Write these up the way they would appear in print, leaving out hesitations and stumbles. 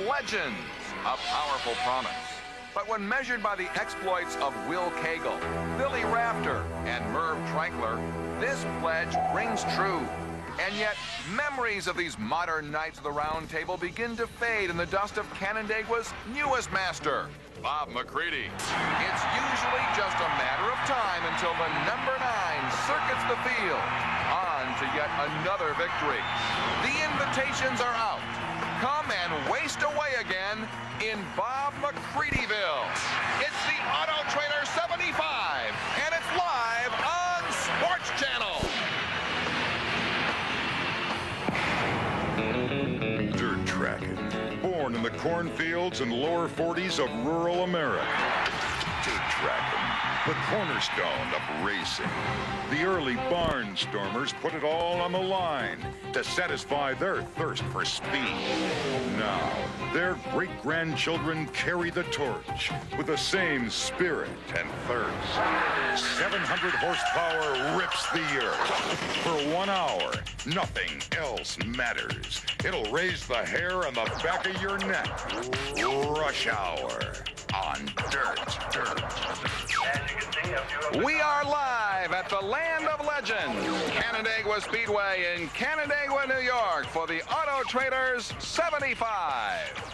legends, a powerful promise. But when measured by the exploits of Will Cagle, Billy Rafter, and Merv Trankler, this pledge rings true. And yet, memories of these modern Knights of the Round Table begin to fade in the dust of Canandaigua's newest master, Bob McCready. It's usually just a matter of time until the number 9 circuits the field, on to yet another victory. The invitations are out. Come and waste away again in Bob McCreadyville. It's the Auto Trader 75, and it's live on Sports Channel. Dirt tracking, born in the cornfields and lower 40s of rural America. Dirt tracking, the cornerstone of racing. The early barnstormers put it all on the line to satisfy their thirst for speed. Now, their great-grandchildren carry the torch with the same spirit and thirst. 700 horsepower rips the earth. For 1 hour, nothing else matters. It'll raise the hair on the back of your neck. Rush Hour on Dirt. We are live at the Land of Legends, Canandaigua Speedway in Canandaigua, New York, for the Auto Traders 75.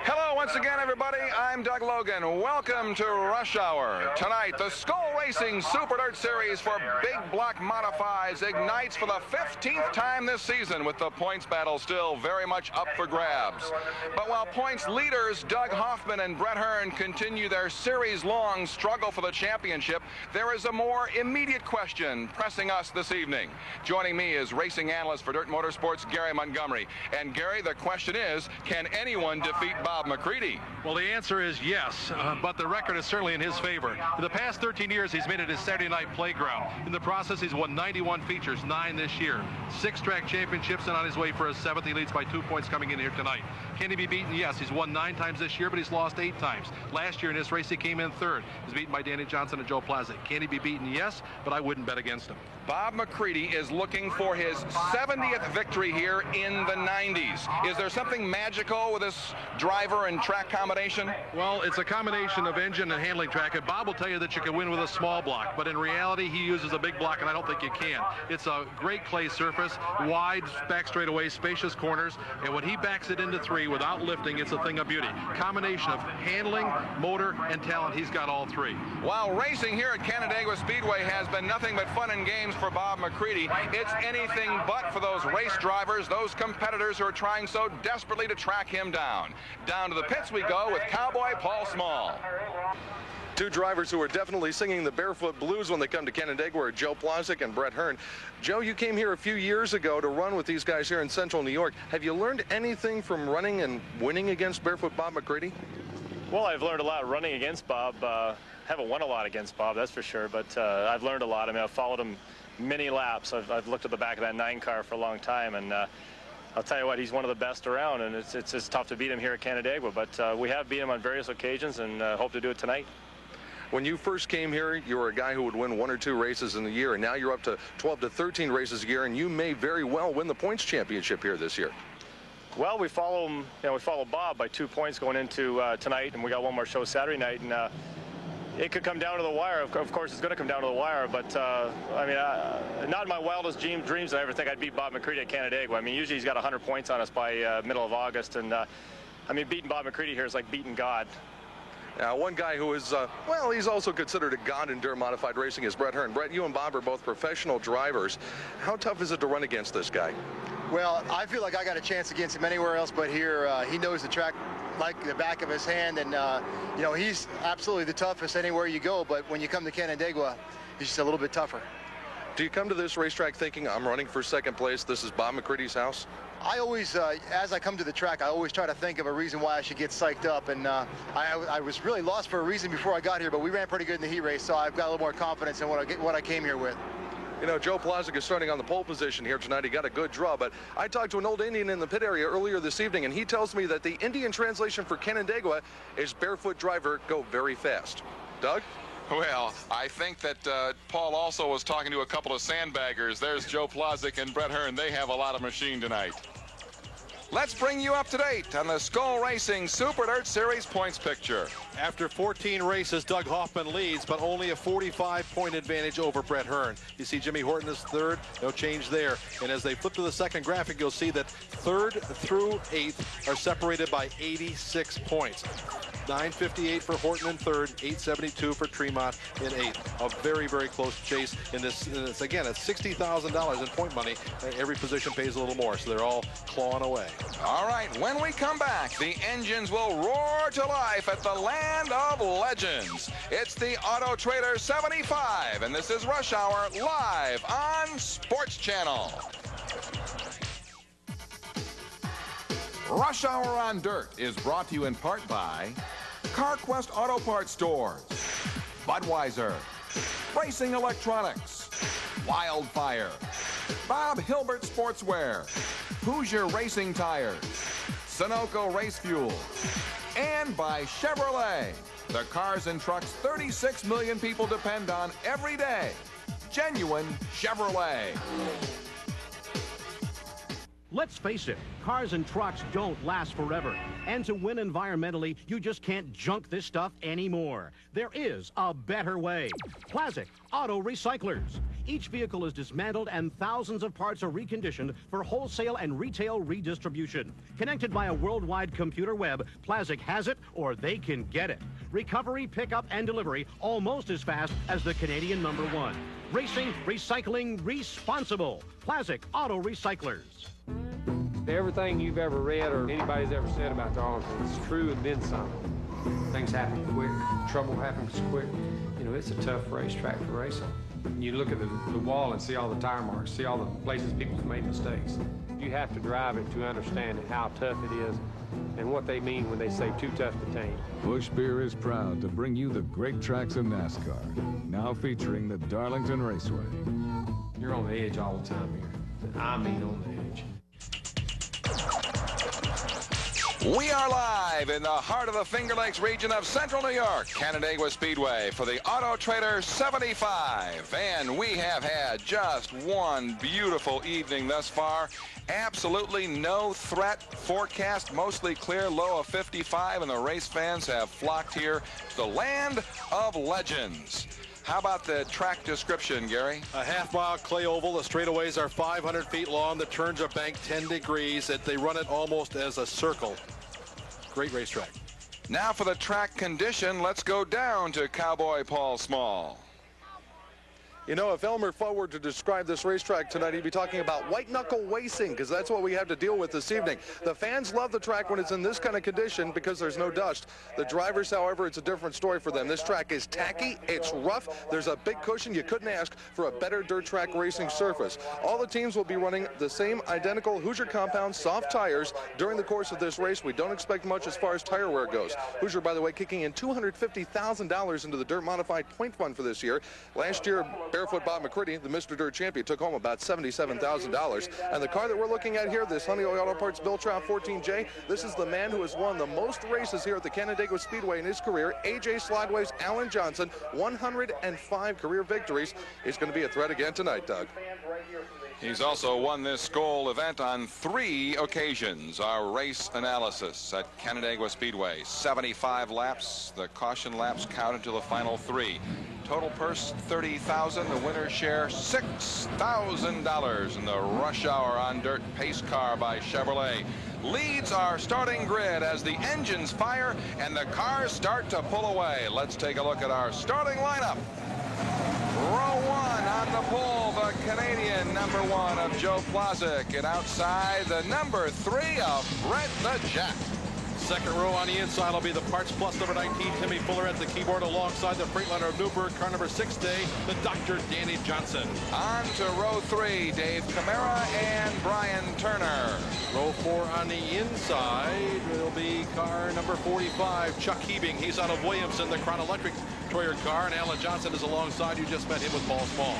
Hello once again, everybody. I'm Doug Logan. Welcome to Rush Hour. Tonight, the Skull Racing Super Dirt Series for Big Block Modifieds ignites for the 15th time this season, with the points battle still very much up for grabs. But while points leaders Doug Hoffman and Brett Hearn continue their series-long struggle for the championship, there is a more immediate question pressing us this evening. Joining me is racing analyst for Dirt Motorsports, Gary Montgomery. And Gary, the question is, can anyone defeat Bob McCready? Well, the answer is yes, but the record is certainly in his favor. In the past 13 years, he's made it his Saturday night playground. In the process, he's won 91 features, 9 this year. 6 track championships, and on his way for his 7th. He leads by 2 points coming in here tonight. Can he be beaten? Yes. He's won 9 times this year, but he's lost 8 times. Last year in this race, he came in 3rd. He's beaten by Danny Johnson and Joe Plaza. Can he be beaten? Yes, but I wouldn't bet against him. Bob McCready is looking for his 70th victory here in the 90s. Is there something magical with this driver and track combination? Well, it's a combination of engine and handling track, and Bob will tell you that you can win with a small block, but in reality, he uses a big block, and I don't think you can. It's a great clay surface, wide back straightaways, spacious corners, and when he backs it into 3 without lifting, it's a thing of beauty. Combination of handling, motor, and talent, he's got all 3. While racing here at Canandaigua Speedway has been nothing but fun and games for Bob McCready, it's anything but for those race drivers, those competitors who are trying so desperately to track him down. Down to the pits we go with Cowboy Paul Small. Two drivers who are definitely singing the barefoot blues when they come to Canandaigua are Joe Plazek and Brett Hearn. Joe, you came here a few years ago to run with these guys here in Central New York. Have you learned anything from running and winning against barefoot Bob McCready? Well, I've learned a lot running against Bob. Haven't won a lot against Bob, that's for sure, but I've learned a lot. I mean, I've followed him many laps. I've looked at the back of that 9 car for a long time, and I'll tell you what, he's one of the best around, and it's just tough to beat him here at Canandaigua, but we have beat him on various occasions and hope to do it tonight. When you first came here, you were a guy who would win 1 or 2 races in a year, and now you're up to 12 to 13 races a year, and you may very well win the points championship here this year. Well, we follow him, we follow Bob by 2 points going into tonight, and we got one more show Saturday night, and it could come down to the wire. Of course, it's going to come down to the wire, but I mean, not in my wildest dreams did I ever think I'd beat Bob McCready at Canandaigua. I mean, usually he's got 100 points on us by middle of August, and I mean, beating Bob McCready here is like beating God. Now, one guy who is, well, he's also considered a god in dirt modified racing is Brett Hearn. Brett, you and Bob are both professional drivers. How tough is it to run against this guy? Well, I feel like I got a chance against him anywhere else but here. He knows the track like the back of his hand, and you know, he's absolutely the toughest anywhere you go, but when you come to Canandaigua, he's just a little bit tougher. Do you come to this racetrack thinking, I'm running for 2nd place, this is Bob McCready's house? I always, as I come to the track, I always try to think of a reason why I should get psyched up, and I was really lost for a reason before I got here, but we ran pretty good in the heat race, so I've got a little more confidence in what I came here with. You know, Joe Plazek is starting on the pole position here tonight. He got a good draw, but I talked to an old Indian in the pit area earlier this evening, and he tells me that the Indian translation for Canandaigua is barefoot driver go very fast. Doug? Well, I think that Paul also was talking to a couple of sandbaggers. There's Joe Plazek and Brett Hearn. They have a lot of machine tonight. let's bring you up to date on the Skull Racing Super Dirt Series points picture. After 14 races, Doug Hoffman leads, but only a 45-point advantage over Brett Hearn. You see Jimmy Horton is third, no change there. And as they flip to the second graphic, you'll see that third through eighth are separated by 86 points. 958 for Horton in third, 872 for Tremont in eighth. A very, very close chase in this. Again, it's $60,000 in point money. Every position pays a little more, so they're all clawing away. All right, when we come back, the engines will roar to life at the Land of Legends. It's the Auto Trader 75, and this is Rush Hour live on Sports Channel. Rush Hour on Dirt is brought to you in part by CarQuest Auto Parts Stores, Budweiser, Racing Electronics, Wildfire, Bob Hilbert Sportswear, Hoosier Racing Tires, Sunoco Race Fuel, and by Chevrolet, the cars and trucks 36 million people depend on every day. Genuine Chevrolet. Let's face it, cars and trucks don't last forever. And to win environmentally, you just can't junk this stuff anymore. There is a better way. Plazic Auto Recyclers. Each vehicle is dismantled and thousands of parts are reconditioned for wholesale and retail redistribution. Connected by a worldwide computer web, Plazic has it or they can get it. Recovery, pickup, and delivery almost as fast as the Canadian #1. Racing, recycling, responsible. Plazic Auto Recyclers. Everything you've ever read or anybody's ever said about Darlington is true and then some. Things happen quick, trouble happens quick. You know, it's a tough racetrack to race on. You look at the wall and see all the tire marks, see all the places people have made mistakes. You have to drive it to understand how tough it is and what they mean when they say too tough to tame. Busch Beer is proud to bring you the great tracks of NASCAR, now featuring the Darlington Raceway. You're on the edge all the time here. I mean on the edge. We are live in the heart of the Finger Lakes region of Central New York, Canandaigua Speedway, for the Auto Trader 75. And we have had just one beautiful evening thus far. Absolutely no threat forecast, mostly clear, low of 55, and the race fans have flocked here to the Land of Legends. How about the track description, Gary? A half-mile clay oval. The straightaways are 500 feet long. The turns are banked 10 degrees. They run it almost as a circle. Great racetrack. Now for the track condition, let's go down to Cowboy Paul Small. You know, if Elmer Fudd were to describe this racetrack tonight, he'd be talking about white-knuckle racing, because that's what we have to deal with this evening. The fans love the track when it's in this kind of condition because there's no dust. The drivers, however, it's a different story for them. This track is tacky, it's rough, there's a big cushion. You couldn't ask for a better dirt track racing surface. All the teams will be running the same identical Hoosier compound soft tires during the course of this race. We don't expect much as far as tire wear goes. Hoosier, by the way, kicking in $250,000 into the Dirt Modified Point Fund for this year. Last year, Barefoot Bob McCritty, the Mr. Dirt champion, took home about $77,000. And the car that we're looking at here, this Honeywell Auto Parts Bill Trout 14J, this is the man who has won the most races here at the Canandaigua Speedway in his career, AJ Slideway's Alan Johnson, 105 career victories. He's going to be a threat again tonight, Doug. He's also won this Skoal event on 3 occasions. Our race analysis at Canandaigua Speedway. 75 laps. The caution laps counted to the final 3. Total purse $30,000. The winner's share $6,000 in the Rush Hour on Dirt pace car by Chevrolet. Leads our starting grid as the engines fire and the cars start to pull away. Let's take a look at our starting lineup. Row 1 on the pole, the Canadian #1 of Joe Plazic, and outside the #3 of Brett the Jet. Second row on the inside will be the Parts Plus #19, Timmy Fuller at the keyboard alongside the Freightliner of Newburgh, car #6 day, the Dr. Danny Johnson. On to row 3, Dave Camara and Brian Turner. Row 4 on the inside will be car #45, Chuck Hebing. He's out of Williamson, the Crown Electric Toyota car, and Alan Johnson is alongside. You just met him with Paul Small.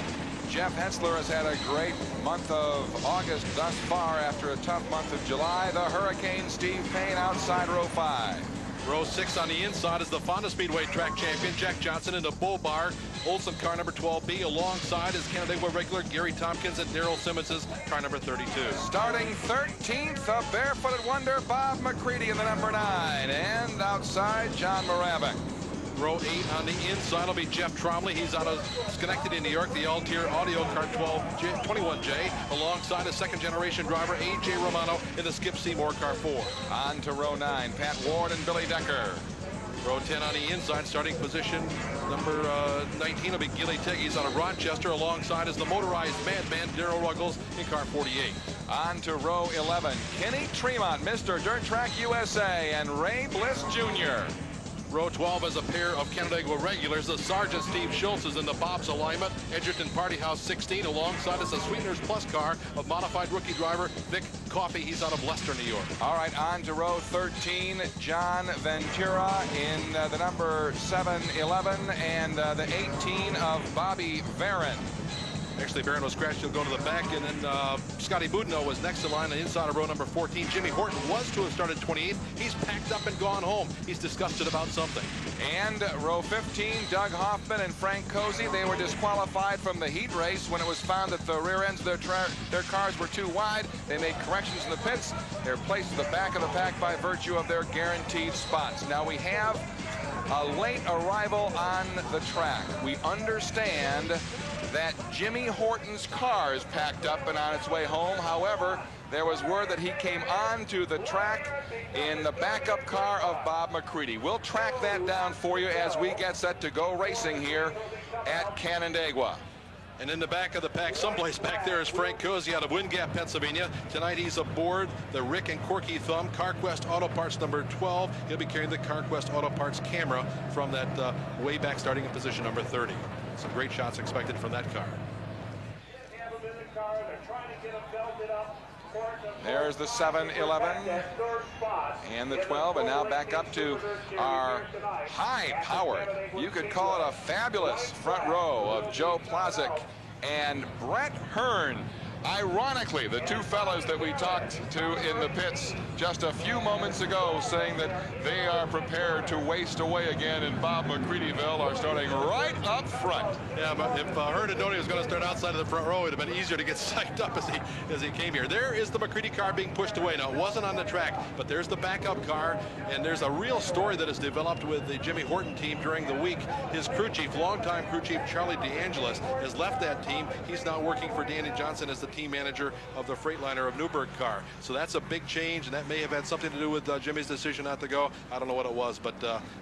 Jeff Hetzler has had a great month of August thus far after a tough month of July. The Hurricane Steve Payne outside row 5. Row 6 on the inside is the Fonda Speedway track champion, Jack Johnson, in the bull bar. Olson car number 12B. Alongside is Canandaigua regular Gary Tompkins and Daryl Simmons' car number 32. Starting 13th, a barefooted wonder, Bob McCready in the number 9. And outside, John Moravec. Row 8 on the inside will be Jeff Tromley. He's out of Schenectady, New York, the Altier Audio Car 21J, alongside a second-generation driver, A.J. Romano, in the Skip Seymour Car 4. On to row 9, Pat Ward and Billy Decker. Row 10 on the inside, starting position number 19 will be Gilly Tigg. He's out of Rochester. Alongside is the motorized madman, Darrell Ruggles, in car 48. On to row 11, Kenny Tremont, Mr. Dirt Track USA, and Ray Bliss Jr. Row 12 is a pair of Canandaigua regulars. The Sergeant Steve Schultz is in the Bob's alignment. Edgerton Party House 16. Alongside is a Sweeteners Plus car of modified rookie driver Vic Coffey. He's out of Leicester, New York. All right, on to row 13, John Ventura in the number 711 and the 18 of Bobby Varon. Actually, Barron was scratched. He'll go to the back, and then Scotty Boudinot was next in line on the inside of row number 14. Jimmy Horton was to have started 28th. He's packed up and gone home. He's disgusted about something. And row 15, Doug Hoffman and Frank Cozy. They were disqualified from the heat race when it was found that the rear ends of their cars were too wide. They made corrections in the pits. They're placed at the back of the pack by virtue of their guaranteed spots. Now we have a late arrival on the track. We understand that Jimmy Horton's car is packed up and on its way home. However, there was word that he came onto the track in the backup car of Bob McCready. We'll track that down for you as we get set to go racing here at Canandaigua. And in the back of the pack, someplace back there, is Frank Cozy out of Wind Gap, Pennsylvania. Tonight he's aboard the Rick and Corky Thumb CarQuest Auto Parts number 12. He'll be carrying the CarQuest Auto Parts camera from that way back, starting in position number 30. Some great shots expected from that car. There's the 711 and the 12, and now back up to our high-powered, you could call it a fabulous front row of Joe Plazek and Brett Hearn. Ironically, the two fellas that we talked to in the pits just a few moments ago, saying that they are prepared to waste away again in Bob McCreadyville, are starting right up front. Yeah, but if Hearn had known he was going to start outside of the front row, it would have been easier to get psyched up as he came here. There is the McCready car being pushed away. Now, it wasn't on the track, but there's the backup car, and there's a real story that has developed with the Jimmy Horton team during the week. His crew chief, longtime crew chief Charlie DeAngelis, has left that team. He's now working for Danny Johnson as the team manager of the Freightliner of Newburgh car. So that's a big change, and that may have had something to do with Jimmy's decision not to go. I don't know what it was, but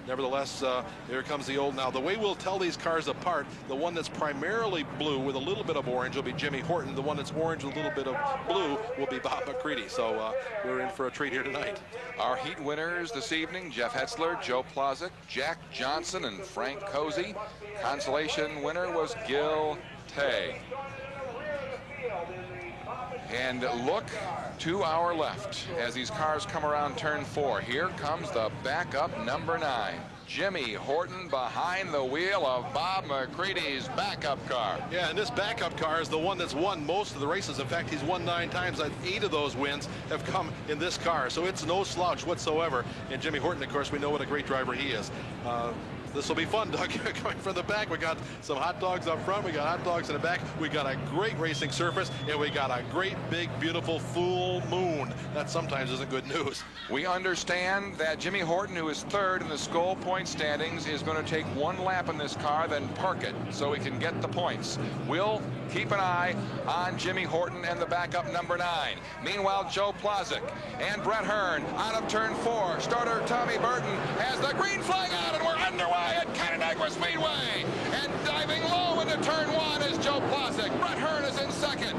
nevertheless, here comes the old. Now, the way we'll tell these cars apart, the one that's primarily blue with a little bit of orange will be Jimmy Horton. The one that's orange with a little bit of blue will be Bob McCready. So we're in for a treat here tonight. Our heat winners this evening, Jeff Hetzler, Joe Plazek, Jack Johnson, and Frank Cozy. Consolation winner was Gil Tay. And look to our left as these cars come around turn 4. Here comes the backup number 9. Jimmy Horton behind the wheel of Bob McCready's backup car. Yeah, and this backup car is the one that's won most of the races. In fact, he's won 9 times. 8 of those wins have come in this car. So it's no slouch whatsoever. And Jimmy Horton, of course, we know what a great driver he is. This will be fun, Doug. Coming from the back, we got some hot dogs up front, we got hot dogs in the back, we got a great racing surface, and we got a great, big, beautiful full moon. That sometimes isn't good news. We understand that Jimmy Horton, who is 3rd in the Skoal point standings, is going to take 1 lap in this car, then park it so he can get the points. We'll keep an eye on Jimmy Horton and the backup number 9. Meanwhile, Joe Plazek and Brett Hearn out of turn 4. Starter Tommy Burton has the green flag out, and we're underway at Canandaigua Speedway. And diving low into turn 1 is Joe Plazek. Brett Hearn is in 2nd.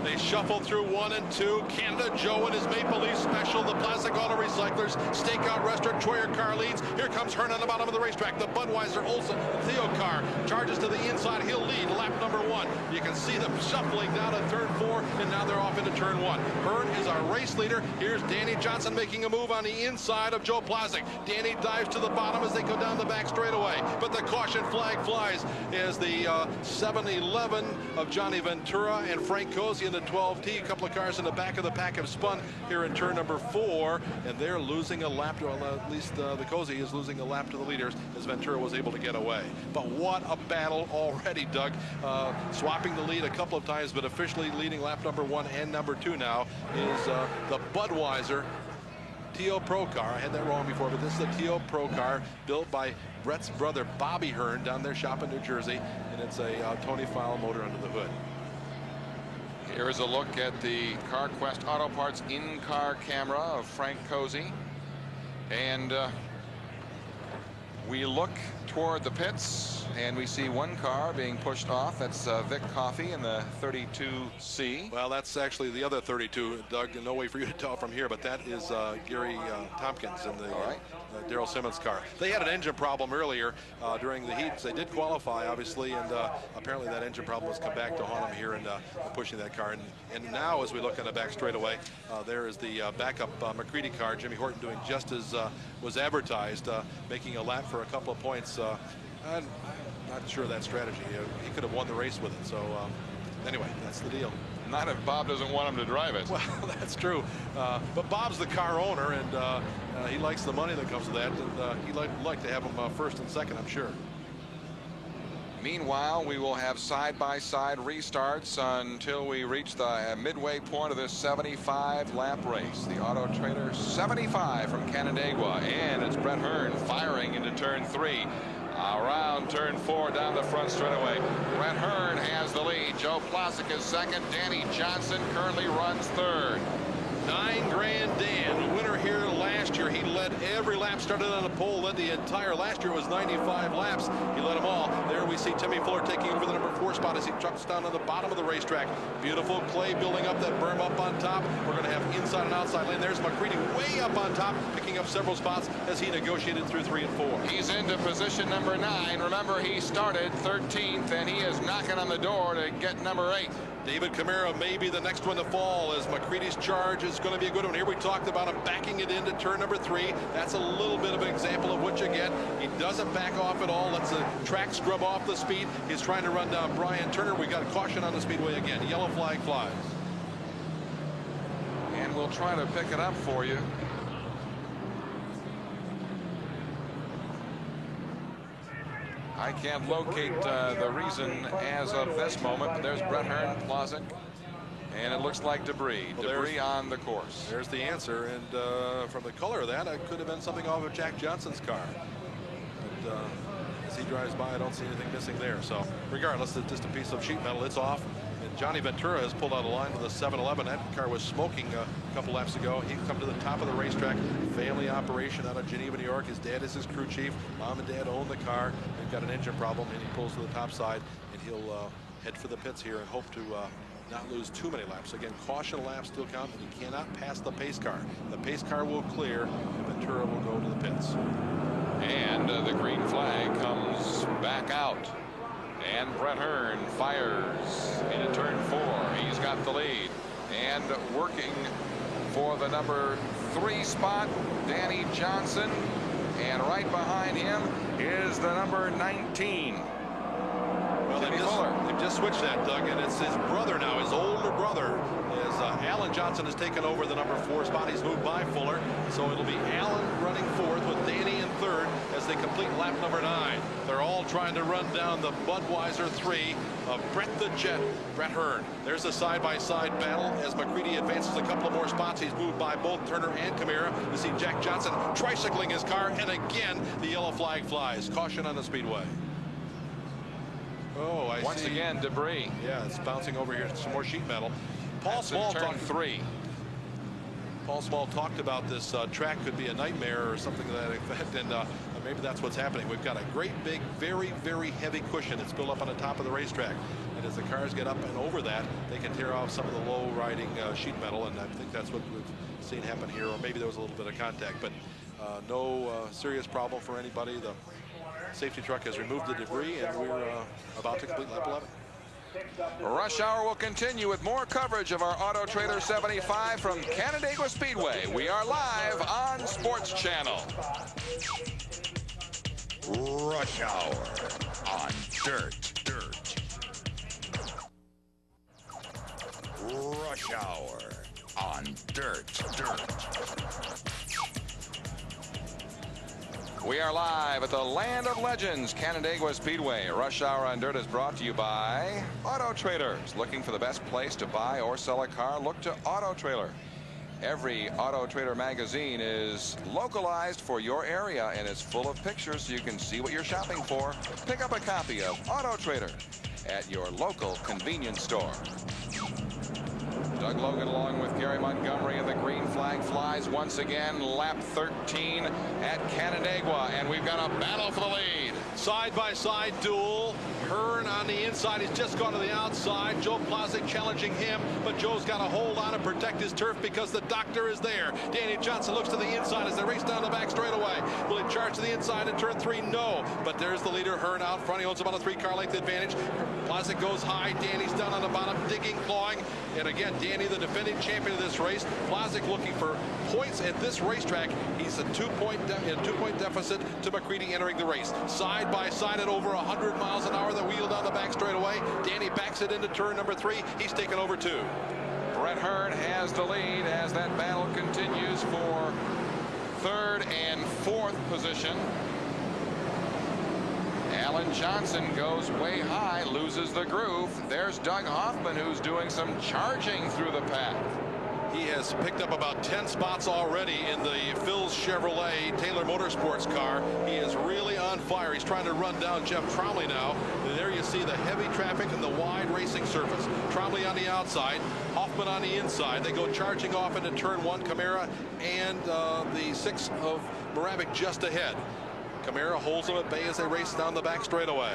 They shuffle through 1 and 2. Canada Joe and his Maple Leaf Special. The Plastic Auto Recyclers. Stakeout Restaurant. Troyer car leads. Here comes Hearn on the bottom of the racetrack. The Budweiser Olson Theo car charges to the inside. He'll lead lap number 1. You can see them shuffling down to turn 4, and now they're off into turn 1. Hearn is our race leader. Here's Danny Johnson making a move on the inside of Joe Plazek. Danny dives to the bottom as they go down the back straightaway. But the caution flag flies as the 7-11 of Johnny Ventura and Frank Cozy in the at 12T. A couple of cars in the back of the pack have spun here in turn number 4, and they're losing a lap to, well, at least the Cozy is losing a lap to the leaders as Ventura was able to get away. But what a battle already, Doug. Swapping the lead a couple of times, but officially leading lap number 1 and number 2 now is the Budweiser TO Pro car. I had that wrong before, but this is a TO Pro car built by Brett's brother Bobby Hearn down there shop in New Jersey, and it's a Tony Fowle motor under the hood. Here's a look at the CarQuest Auto Parts in-car camera of Frank Cozy, and we look toward the pits and we see one car being pushed off. That's Vic Coffey in the 32C. Well, that's actually the other 32, Doug. No way for you to tell from here, but that is Gary Tompkins in the Daryl Simmons car. They had an engine problem earlier during the heats. They did qualify, obviously, and apparently that engine problem has come back to haunt them here and pushing that car. And now, as we look on the back straightaway, there is the backup McCready car. Jimmy Horton doing just as was advertised, making a lap for a couple of points. I'm not sure of that strategy. He could have won the race with it. So anyway, that's the deal. Not if Bob doesn't want him to drive it. Well, that's true. But Bob's the car owner, and he likes the money that comes with that. And he'd like to have him first and second, I'm sure. Meanwhile, we will have side-by-side restarts until we reach the midway point of this 75-lap race. The Auto Trader 75 from Canandaigua, and it's Brett Hearn firing into turn 3. Around turn 4 down the front straightaway. Brett Hearn has the lead. Joe Plosick is second. Danny Johnson currently runs third. 9 grand Dan, the winner here last year. He led every lap, started on the pole, led the entire last year was 95 laps. He led them all. There we see Timmy Fuller taking over the number 4 spot as he trucks down on the bottom of the racetrack. Beautiful clay building up, that berm up on top. We're going to have inside and outside lane. There's McCready way up on top, picking up several spots as he negotiated through 3 and 4. He's into position number 9. Remember, he started 13th, and he is knocking on the door to get number 8. David Camara may be the next one to fall, as McCready's charge is going to be a good one. Here we talked about him backing it into turn number 3. That's a little bit of an example of what you get. He doesn't back off at all. Lets the track scrub off the speed. He's trying to run down Brian Turner. We got a caution on the speedway again. Yellow flag flies. And we'll try to pick it up for you. I can't locate the reason as of this moment, but there's Brett Hearn, Plosick, and it looks like debris. Well, debris on the course. There's the answer, and from the color of that, it could have been something off of Jack Johnson's car. But as he drives by, I don't see anything missing there. So regardless, it's just a piece of sheet metal. It's off. And Johnny Ventura has pulled out a line with a 711. That car was smoking a couple laps ago. He's come to the top of the racetrack. Family operation out of Geneva, New York. His dad is his crew chief. Mom and dad own the car. They've got an engine problem, and he pulls to the top side, and he'll head for the pits here and hope to not lose too many laps. Again, caution laps still count, and he cannot pass the pace car. The pace car will clear, and Ventura will go to the pits. And the green flag comes back out. And Brett Hearn fires into turn 4. He's got the lead. And working for the number 3 spot, Danny Johnson. And right behind him is the number 19. Well, they've just switched that, Doug, and it's his brother now, his older brother, as Alan Johnson has taken over the number 4 spot. He's moved by Fuller, so it'll be Alan running 4th with Danny in 3rd as they complete lap number 9. They're all trying to run down the Budweiser 3 of Brett the Jet, Brett Hearn. There's a side-by-side battle as McCready advances a couple of more spots. He's moved by both Turner and Camara. You see Jack Johnson tricycling his car, and again, the yellow flag flies. Caution on the speedway. Oh, I Once see. again, debris. Yeah, it's bouncing over here. Some more sheet metal. Paul Small turn 3. Paul Small talked about this track could be a nightmare or something to that effect, and maybe that's what's happening. We've got a great big, very, very heavy cushion that's built up on the top of the racetrack, and as the cars get up and over that, they can tear off some of the low-riding sheet metal, and I think that's what we've seen happen here, or maybe there was a little bit of contact, but no serious problem for anybody. The safety truck has removed the debris, and we're about to complete lap 11. Rush Hour will continue with more coverage of our Auto Trader 75 from Canandaigua Speedway. We are live on Sports Channel. Rush Hour on Dirt. hour on Dirt. We are live at the Land of Legends, Canandaigua Speedway. Rush Hour on Dirt is brought to you by Auto Traders. Looking for the best place to buy or sell a car? Look to Auto Trailer. Every Auto Trader magazine is localized for your area and is full of pictures so you can see what you're shopping for. Pick up a copy of Auto Trader at your local convenience store. Doug Logan along with Gary Montgomery, and the green flag flies once again. Lap 13 at Canandaigua, and we've got a battle for the lead. Side-by-side duel. Hearn on the inside. He's just gone to the outside. Joe Plazek challenging him, but Joe's got to hold on and protect his turf because the doctor is there. Danny Johnson looks to the inside as they race down the back straightaway. Will he charge to the inside in turn 3? No. But there's the leader, Hearn, out front. He owns about a 3-car length advantage. Plazek goes high. Danny's down on the bottom, digging, clawing. And again, Danny, the defending champion of this race. Plazek looking for points at this racetrack. He's a two-point deficit to McCready entering the race. Side by side at over 100 miles an hour. The wheel down the back straightaway. Danny backs it into turn number 3. He's taken over 2. Brett Hearn has the lead as that battle continues for 3rd and 4th position. Alan Johnson goes way high, loses the groove. There's Doug Hoffman, who's doing some charging through the pack. He has picked up about 10 spots already in the Phil's Chevrolet Taylor Motorsports car. He is really on fire. He's trying to run down Jeff Tromley now. And there you see the heavy traffic and the wide racing surface. Tromley on the outside, Hoffman on the inside. They go charging off into turn 1. Camara and the 6 of Moravec just ahead. Camara holds them at bay as they race down the back straightaway.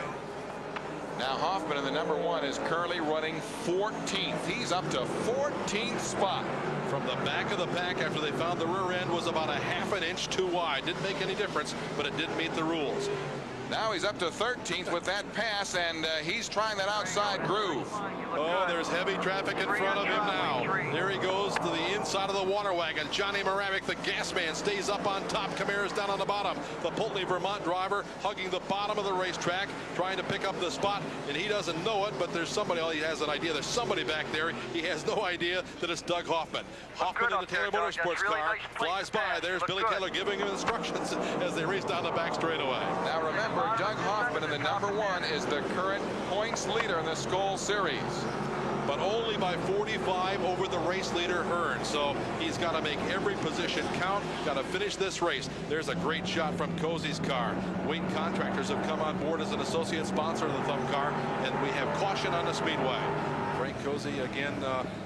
Now Hoffman in the number 1 is currently running 14th. He's up to 14th spot. From the back of the pack after they found the rear end was about a ½ an inch too wide. Didn't make any difference, but it didn't meet the rules. Now he's up to 13th with that pass, and he's trying that outside groove. Oh, there's heavy traffic in front of him now. There he goes to the inside of the water wagon. Johnny Moravec, the gas man, stays up on top. Camara's down on the bottom. The Pulteney, Vermont driver hugging the bottom of the racetrack, trying to pick up the spot, and he doesn't know it, but there's somebody, he has an idea. There's somebody back there. He has no idea that it's Doug Hoffman. Hoffman in the Taylor Motorsports car flies by. There's Billy Taylor giving him instructions as they race down the back straightaway. Now remember, Doug Hoffman in the number 1 is the current points leader in the Skoal Series, but only by 45 over the race leader Hearn. So he's got to make every position count, got to finish this race. There's a great shot from Cozy's car. Wayne Contractors have come on board as an associate sponsor of the Thumb car, and we have caution on the speedway. Frank Cozy again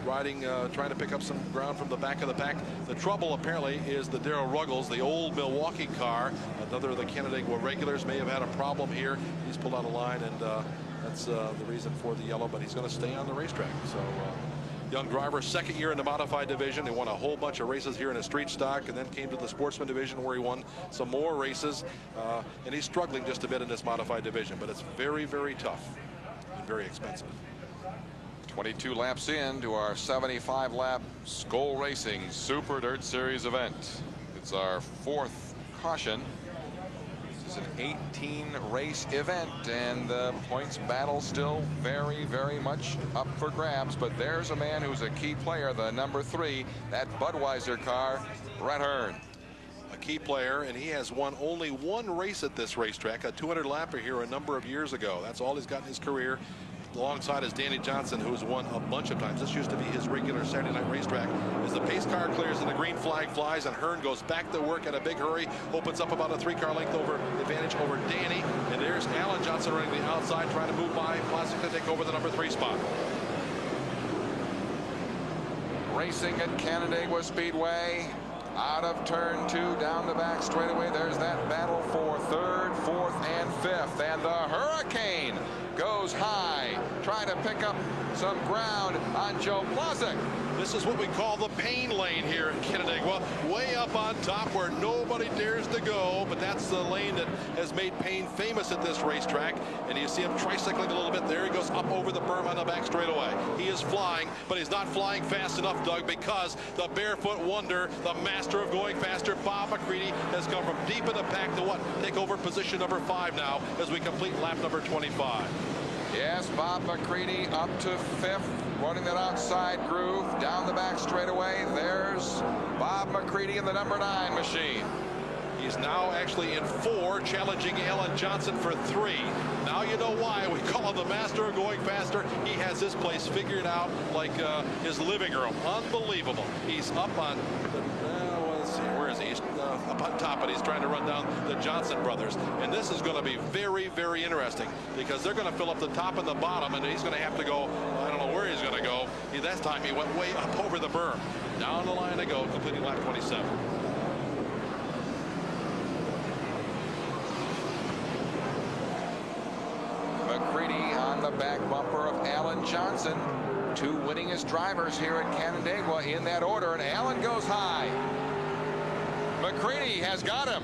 riding, trying to pick up some ground from the back of the pack. The trouble apparently is the Darrell Ruggles, the old Milwaukee car. Another of the Canandaigua regulars may have had a problem here. He's pulled out a line, and that's the reason for the yellow, but he's going to stay on the racetrack. So young driver, 2nd year in the modified division. He won a whole bunch of races here in a street stock, and then came to the sportsman division where he won some more races. And he's struggling just a bit in this modified division, but it's very, very tough and very expensive. 22 laps in to our 75-lap Skoal Racing Super Dirt Series event. It's our 4th caution. This is an 18-race event, and the points battle still very, very much up for grabs. But there's a man who's a key player, the number 3, that Budweiser car, Brett Hearn. A key player, and he has won only 1 race at this racetrack, a 200-lapper here a number of years ago. That's all he's got in his career. Alongside is Danny Johnson, who's won a bunch of times. This used to be his regular Saturday night racetrack. As the pace car clears and the green flag flies, and Hearn goes back to work in a big hurry, opens up about a 3-car length advantage over Danny. And there's Alan Johnson running the outside, trying to move by Plazek to take over the number 3 spot. Racing at Canandaigua Speedway. Out of turn 2, down the back straightaway. There's that battle for 3rd, 4th, and 5th. And the Hurricane goes high, trying to pick up some ground on Joe Plazek. This is what we call the pain lane here in Canandaigua, way up on top where nobody dares to go, but that's that's the lane that has made Payne famous at this racetrack. And you see him tricycling a little bit there. He goes up over the berm on the back straightaway. He is flying, but he's not flying fast enough, Doug, because the barefoot wonder, the master of going faster, Bob McCready, has come from deep in the pack to what? Take over position number 5 now as we complete lap number 25. Yes, Bob McCready up to 5th, running that outside groove down the back straightaway. There's Bob McCready in the number 9 machine. He's now actually in 4, challenging Alan Johnson for 3. Now you know why we call him the master of going faster. He has this place figured out like his living room. Unbelievable. He's up on the, where is he? He's up on top, but he's trying to run down the Johnson brothers. And this is going to be very, very interesting because they're going to fill up the top and the bottom, and he's going to have to go, I don't know where he's going to go. That time he went way up over the berm. Down the line to go, completing lap 27. McCready on the back bumper of Alan Johnson. 2 winningest drivers here at Canandaigua in that order, and Alan goes high. McCready has got him.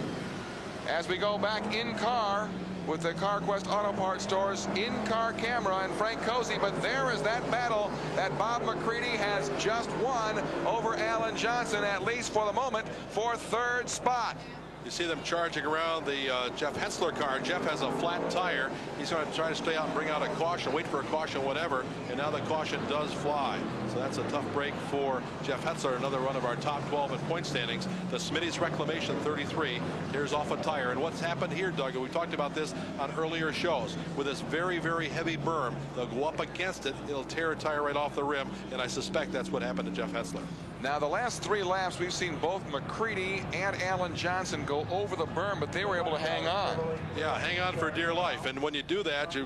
As we go back in car with the CarQuest Auto Parts Stores in-car camera and Frank Cozy, but there is that battle that Bob McCready has just won over Alan Johnson, at least for the moment, for 3rd spot. You see them charging around the Jeff Hetzler car. Jeff has a flat tire. He's going to try to stay out and bring out a caution, wait for a caution, whatever. And now the caution does fly. So that's a tough break for Jeff Hetzler, another one of our top 12 in point standings. The Smitty's Reclamation 33 tears off a tire. And what's happened here, Doug, and we talked about this on earlier shows, with this very, very heavy berm, they'll go up against it, it'll tear a tire right off the rim, and I suspect that's what happened to Jeff Hetzler. Now, the last 3 laps, we've seen both McCready and Alan Johnson go over the berm, but they were able to hang on. Yeah, hang on for dear life. And when you do that,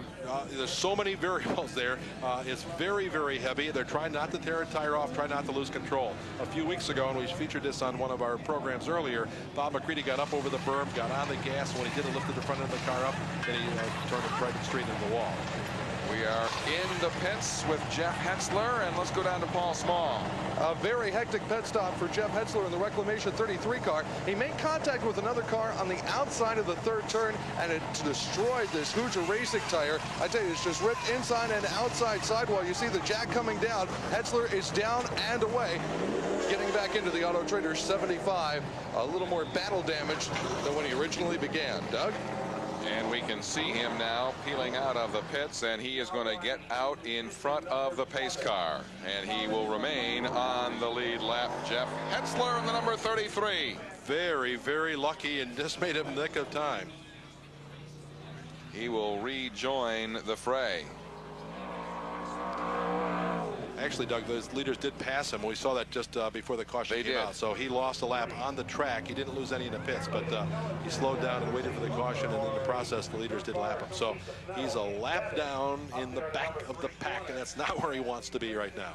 there's so many variables there. It's very, very heavy. They're trying not to tear a tire off, trying not to lose control. A few weeks ago, and we featured this on one of our programs earlier, Bob McCready got up over the berm, got on the gas. When he did it, lifted the front end of the car up, and he turned it right straight into the wall. We are in the pits with Jeff Hetzler, and let's go down to Paul Small. A very hectic pit stop for Jeff Hetzler in the Reclamation 33 car. He made contact with another car on the outside of the 3rd turn, and it destroyed this Hoosier Racing tire. I tell you, it's just ripped inside and outside sidewall. You see the jack coming down. Hetzler is down and away. Getting back into the Auto Trader 75. A little more battle damage than when he originally began. Doug? And we can see him now peeling out of the pits, and he is going to get out in front of the pace car, and he will remain on the lead lap. Jeff Hetzler in the number 33. Very, very lucky, and just made him nick of time. He will rejoin the fray. Actually, Doug, those leaders did pass him. We saw that just before the caution came out. So he lost a lap on the track. He didn't lose any in the pits, but he slowed down and waited for the caution, and in the process, the leaders did lap him. So he's a lap down in the back of the pack, and that's not where he wants to be right now.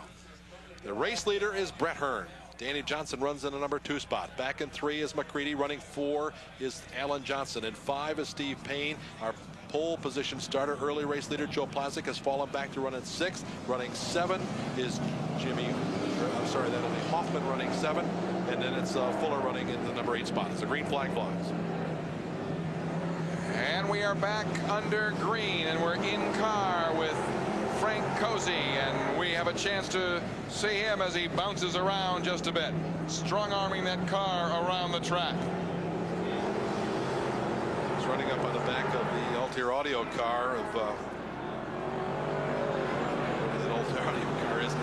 The race leader is Brett Hearn. Danny Johnson runs in the number 2 spot. Back in 3 is McCready. Running 4 is Alan Johnson. And 5 is Steve Payne. Our pole position starter, early race leader Joe Plazik has fallen back to run in 6th. Running 7 is that'll be Hoffman running 7. And then it's Fuller running in the number 8 spot. It's a green flag flies. And we are back under green, and we're in car with Frank Cozy, and we have a chance to see him as he bounces around just a bit, strong-arming that car around the track. He's running up on the back of the Altier Audio car of where that Altier Audio car is.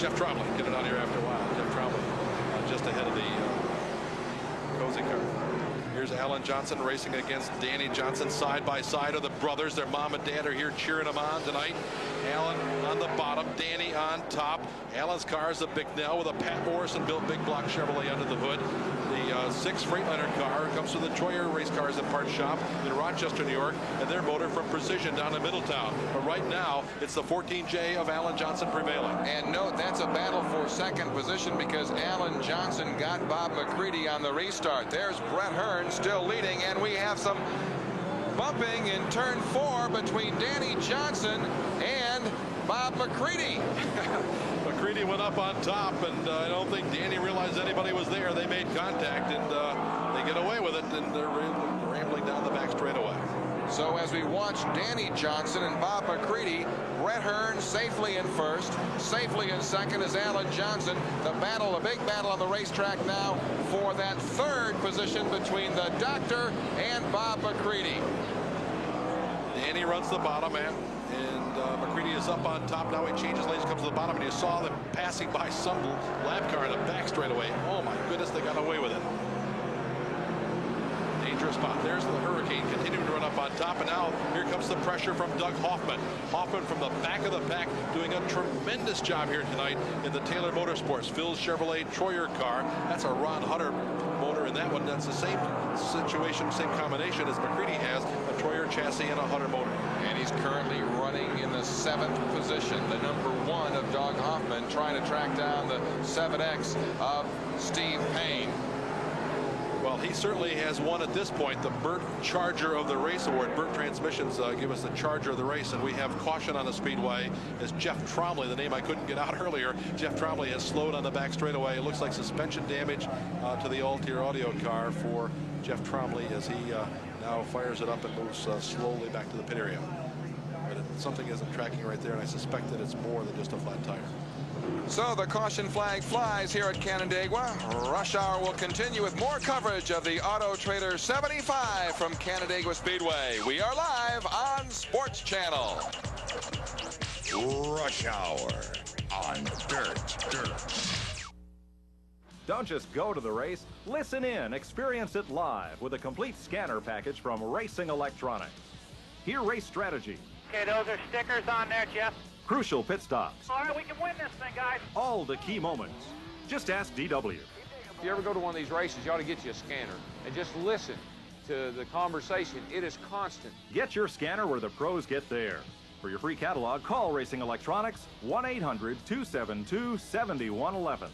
Jeff Trombley, get it out here after a while. Jeff Trombley just ahead of the Cozy car. Here's Alan Johnson racing against Danny Johnson side by side of the brothers. Their mom and dad are here cheering them on tonight. Alan on the bottom, Danny on top. Alan's car is a Bicknell with a Pat Morrison built big block Chevrolet under the hood. The 6 Freightliner car comes from the Troyer Race Cars and Parts Shop in Rochester, New York, and their motor from Precision down in Middletown. But right now, it's the 14J of Alan Johnson prevailing. And note, that's a battle for 2nd position because Alan Johnson got Bob McCready on the restart. There's Brett Hearn still leading, and we have some bumping in turn 4 between Danny Johnson and Bob McCready. McCready went up on top, and I don't think Danny realized anybody was there. They made contact, and they get away with it, and they're rambling down the back straightaway. So as we watch Danny Johnson and Bob McCready, Brett Hearn safely in first, safely in second is Alan Johnson. The big battle on the racetrack now for that third position between the Doctor and Bob McCready. Danny runs the bottom, and McCready is up on top. Now he changes lanes, comes to the bottom, and you saw them passing by some lap car in the back straightaway. Oh my goodness, they got away with it. Dangerous spot. There's the Hurricane continuing to run up on top, and now here comes the pressure from Doug Hoffman. Hoffman from the back of the pack doing a tremendous job here tonight in the Taylor Motorsports. Phil's Chevrolet Troyer car. That's a Ron Hunter motor in that one. That's the same situation, same combination as McCready has, a Troyer chassis and a Hunter motor. And he's currently running in the 7th position, the number 1 of Doug Hoffman, trying to track down the 7X of Steve Payne. Well, he certainly has won at this point the Burt Charger of the Race Award. Burt Transmissions give us the Charger of the race, and we have caution on the speedway as Jeff Tromley, the name I couldn't get out earlier. Jeff Tromley has slowed on the back straightaway. It looks like suspension damage to the Altier audio car for Jeff Tromley as he now fires it up and moves slowly back to the pit area. But something isn't tracking right there, and I suspect that it's more than just a flat tire. So the caution flag flies here at Canandaigua. Rush Hour will continue with more coverage of the Auto Trader 75 from Canandaigua Speedway. We are live on Sports Channel. Rush Hour on Dirt. Don't just go to the race. Listen in. Experience it live with a complete scanner package from Racing Electronics. Hear race strategy. Okay, those are stickers on there, Jeff. Crucial pit stops. All right, we can win this thing, guys. All the key moments. Just ask DW. If you ever go to one of these races, you ought to get you a scanner and just listen to the conversation. It is constant. Get your scanner where the pros get there. For your free catalog, call Racing Electronics 1-800-272-7111.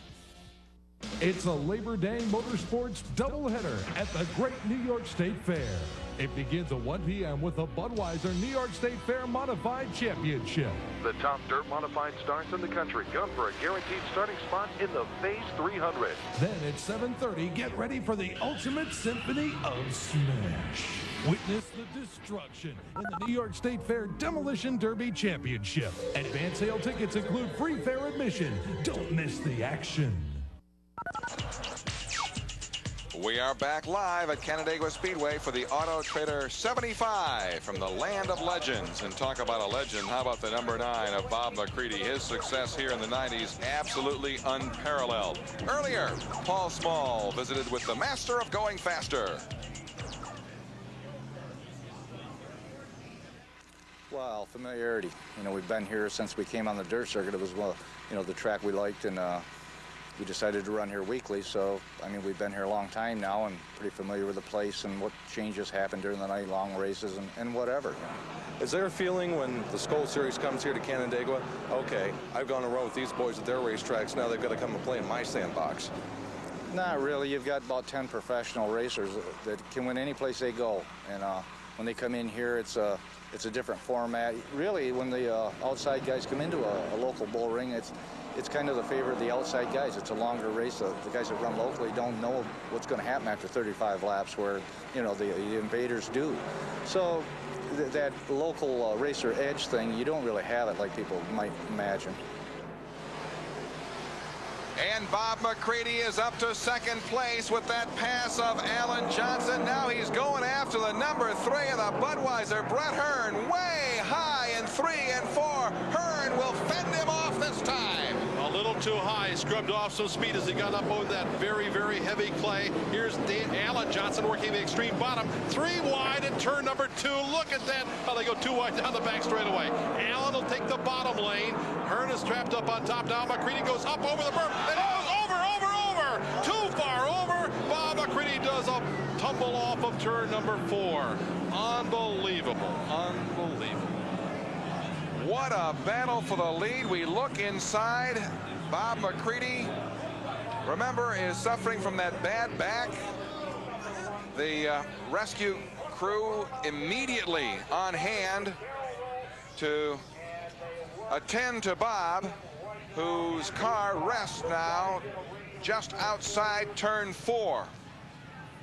It's a Labor Day Motorsports doubleheader at the Great New York State Fair. It begins at 1 p.m. with the Budweiser New York State Fair Modified Championship. The top dirt modified starts in the country. Gun for a guaranteed starting spot in the Phase 300. Then at 7:30, get ready for the ultimate symphony of smash. Witness the destruction in the New York State Fair Demolition Derby Championship. Advance sale tickets include free fair admission. Don't miss the action. We are back live at Canandaigua Speedway for the Auto Trader 75 from the land of legends. And talk about a legend, how about the number 9 of Bob McCready? His success here in the 90s, absolutely unparalleled. Earlier, Paul Small visited with the master of going faster. Well, familiarity. You know, we've been here since we came on the dirt circuit. It was, well, you know, the track we liked, and we decided to run here weekly. So, I mean, we've been here a long time now and pretty familiar with the place and what changes happen during the night, long races and whatever. Is there a feeling when the Skoal Series comes here to Canandaigua, okay, I've gone and run with these boys at their racetracks, now they've got to come and play in my sandbox? Not really. You've got about 10 professional racers that can win any place they go. And when they come in here, it's a different format. Really, when the outside guys come into a local bull ring, it's kind of the favor of the outside guys. It's a longer race. The guys that run locally don't know what's going to happen after 35 laps, where, you know, the invaders do. So that local racer edge thing, you don't really have it like people might imagine. And Bob McCready is up to second place with that pass of Alan Johnson. Now he's going after the number 3 of the Budweiser, Brett Hearn, way high in 3 and 4. Hearn will fend him off this time. A little too high, scrubbed off some speed as he got up over that very, very heavy clay. Here's Alan Johnson working the extreme bottom. 3 wide in turn number 2. Look at that. Oh, they go 2 wide down the back straightaway. Alan will take the bottom lane. Hearn is trapped up on top now. McCready goes up over the berm. And goes over. Too far over. Bob McCready does a tumble off of turn number 4. Unbelievable. Unbelievable. What a battle for the lead. We look inside. Bob McCready, remember, is suffering from that bad back. The rescue crew immediately on hand to attend to Bob. whose car rests now just outside turn 4.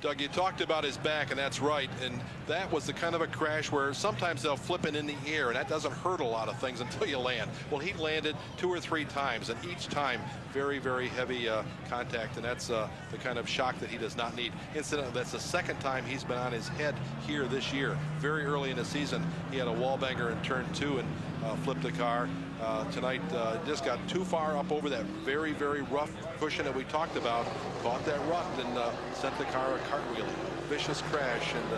Doug, you talked about his back, and that's right. And that was the kind of a crash where sometimes they'll flip it in the air, and that doesn't hurt a lot of things until you land. Well, he landed 2 or 3 times, and each time very, very heavy contact, and that's the kind of shock that he does not need. Incidentally, that's the second time he's been on his head here this year. Very early in the season, he had a wall banger in turn 2 and flipped the car. Tonight just got too far up over that very, very rough cushion that we talked about, caught that rut, and sent the car a cartwheeling. Vicious crash, and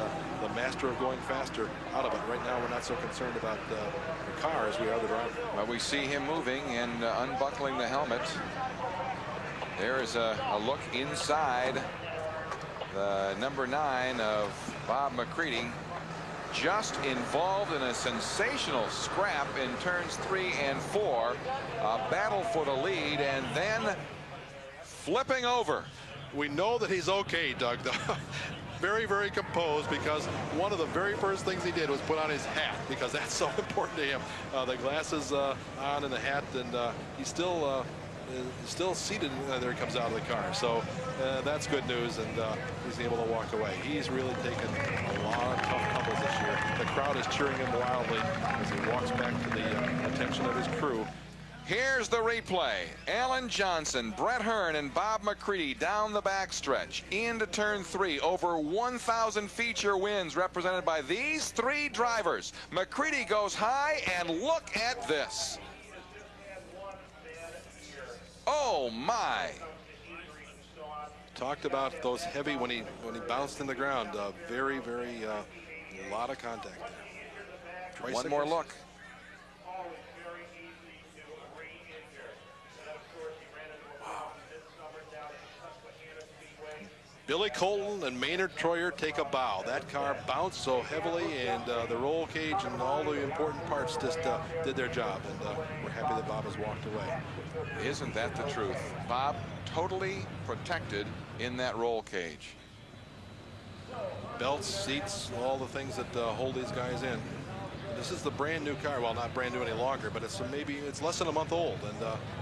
the master of going faster out of it. Right now, we're not so concerned about the car as we are the driver. Well, we see him moving and unbuckling the helmet. There is a look inside the number 9 of Bob McCready. Just involved in a sensational scrap in turns 3 and 4. A battle for the lead, and then flipping over. We know that he's okay, Doug, though. Very, very composed, because one of the very first things he did was put on his hat, because that's so important to him. The glasses on and the hat, and he's still seated. There he comes out of the car. So that's good news, and he's able to walk away. He's really taken a lot of tough tumbles this year. The crowd is cheering him wildly as he walks back to the attention of his crew. Here's the replay. Alan Johnson, Brett Hearn, and Bob McCready down the backstretch into turn 3. Over 1,000 feature wins represented by these 3 drivers. McCready goes high, and look at this. Oh my! Talked about those heavy when he bounced in the ground. Very, very a lot of contact there. One more look. Billy Colton and Maynard Troyer take a bow. That car bounced so heavily, and the roll cage and all the important parts just did their job, and we're happy that Bob has walked away. Isn't that the truth? Bob totally protected in that roll cage. Belts, seats, all the things that hold these guys in. This is the brand new car. Well, not brand new any longer, but it's it's less than a month old, and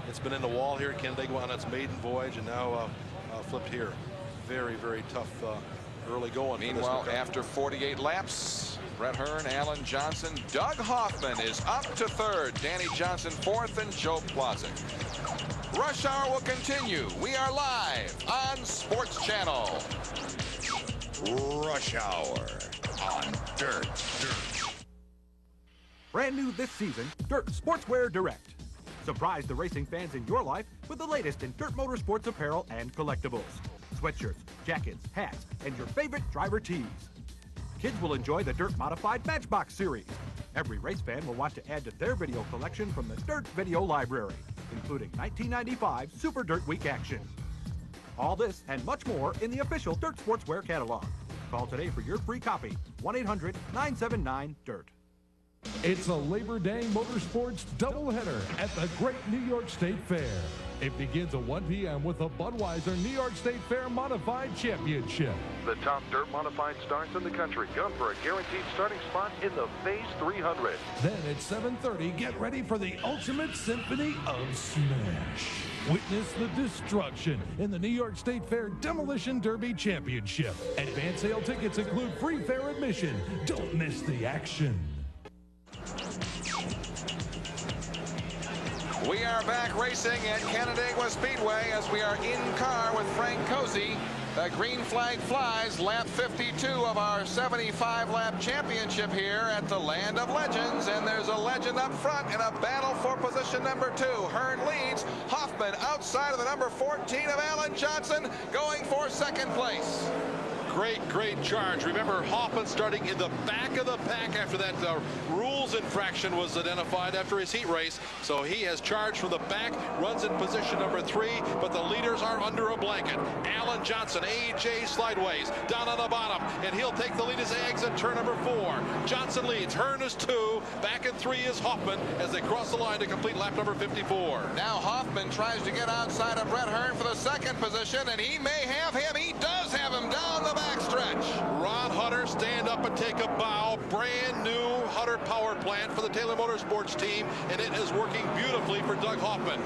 it's been in the wall here at Canandaigua on its maiden voyage, and now flipped here. Very, very tough early going. Meanwhile, after 48 laps, Brett Hearn, Alan Johnson, Doug Hoffman is up to 3rd, Danny Johnson 4th, and Joe Plazek. Rush Hour will continue. We are live on Sports Channel. Rush Hour on Dirt. Brand new this season, Dirt Sportswear Direct. Surprise the racing fans in your life with the latest in Dirt Motorsports apparel and collectibles. Sweatshirts, jackets, hats, and your favorite driver tees. Kids will enjoy the Dirt Modified Matchbox series. Every race fan will want to add to their video collection from the Dirt Video Library, including 1995 Super Dirt Week action. All this and much more in the official Dirt Sportswear catalog. Call today for your free copy, 1-800-979-DIRT. It's a Labor Day Motorsports doubleheader at the Great New York State Fair. It begins at 1 p.m. with the Budweiser New York State Fair Modified Championship. The top dirt modified starts in the country. Gun for a guaranteed starting spot in the Phase 300. Then at 7:30, get ready for the Ultimate Symphony of Smash. Witness the destruction in the New York State Fair Demolition Derby Championship. Advance sale tickets include free fair admission. Don't miss the action. We are back racing at Canandaigua Speedway as we are in car with Frank Cozy. The green flag flies, lap 52 of our 75-lap championship here at the Land of Legends. And there's a legend up front in a battle for position number 2. Hearn leads. Hoffman outside of the number 14 of Alan Johnson, going for 2nd place. Great charge. Remember, Hoffman starting in the back of the pack after that rules infraction was identified after his heat race. So he has charged from the back, runs in position number 3, but the leaders are under a blanket. Alan Johnson, AJ Slideways, down on the bottom, and he'll take the lead as eggs at turn number 4. Johnson leads. Hearn is 2. Back in 3 is Hoffman as they cross the line to complete lap number 54. Now Hoffman tries to get outside of Brett Hearn for the 2nd position, and he may have him. He does have him down the backstretch. Ron Hunter stands wind up and take a bow. Brand new Hutter power plant for the Taylor Motorsports team, and it is working beautifully for Doug Hoffman.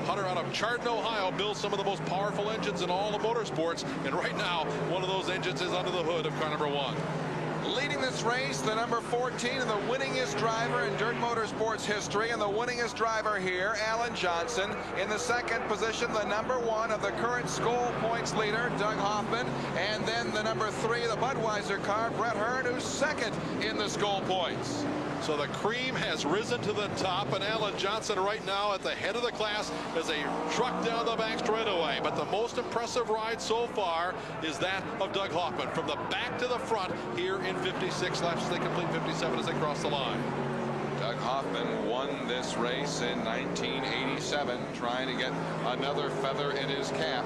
Hutter out of Chardon, Ohio, builds some of the most powerful engines in all of motorsports, and right now, one of those engines is under the hood of car number 1. Leading this race, the number 14 and the winningest driver in Dirt Motorsports history, and the winningest driver here, Alan Johnson. In the second position, the number 1 of the current Skoal points leader, Doug Hoffman. And then the number 3, the Budweiser car, Brett Hearn, who's second in the Skoal points. So the cream has risen to the top, and Alan Johnson right now at the head of the class as they truck down the back straightaway. But the most impressive ride so far is that of Doug Hoffman from the back to the front here in 56 laps as they complete 57 as they cross the line. Doug Hoffman won this race in 1987, trying to get another feather in his cap.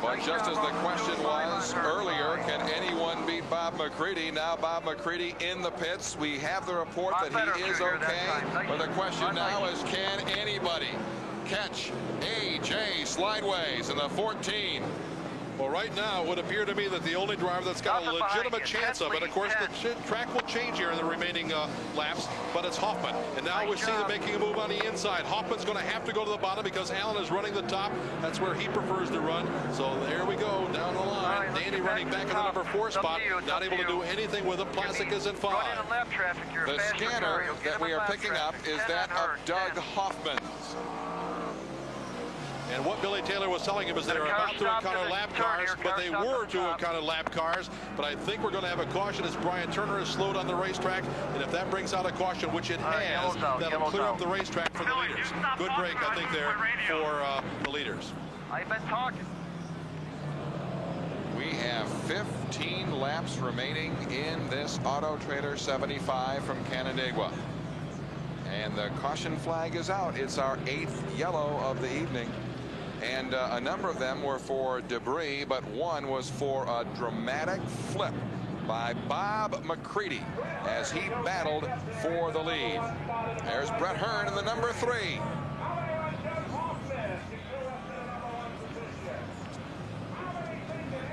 But just as the question was earlier, can anyone beat Bob McCready? Now Bob McCready in the pits. We have the report that he is okay. But the question now is, can anybody catch A.J. Slideways in the 14? Well, right now, it would appear to me that the only driver that's got a legitimate chance of it, of course, the track will change here in the remaining laps, but it's Hoffman. And now we see them making a move on the inside. Hoffman's going to have to go to the bottom because Allen is running the top. That's where he prefers to run. So there we go, down the line. Danny running back in the number 4 spot, not able to do anything with it. Plastic is in 5. The scanner that we are picking up is that of Doug Hoffman's. And what Billy Taylor was telling him is they're about to encounter lap cars, but they were to encounter lap cars. But I think we're going to have a caution as Brian Turner is slowed on the racetrack. And if that brings out a caution, which it has, that'll clear up the racetrack for the leaders. Good break, I think, there for the leaders. I've been talking. We have 15 laps remaining in this Auto Trader 75 from Canandaigua. And the caution flag is out. It's our 8th yellow of the evening. And a number of them were for debris, but one was for a dramatic flip by Bob McCready as he battled for the lead. There's Brett Hearn in the number 3.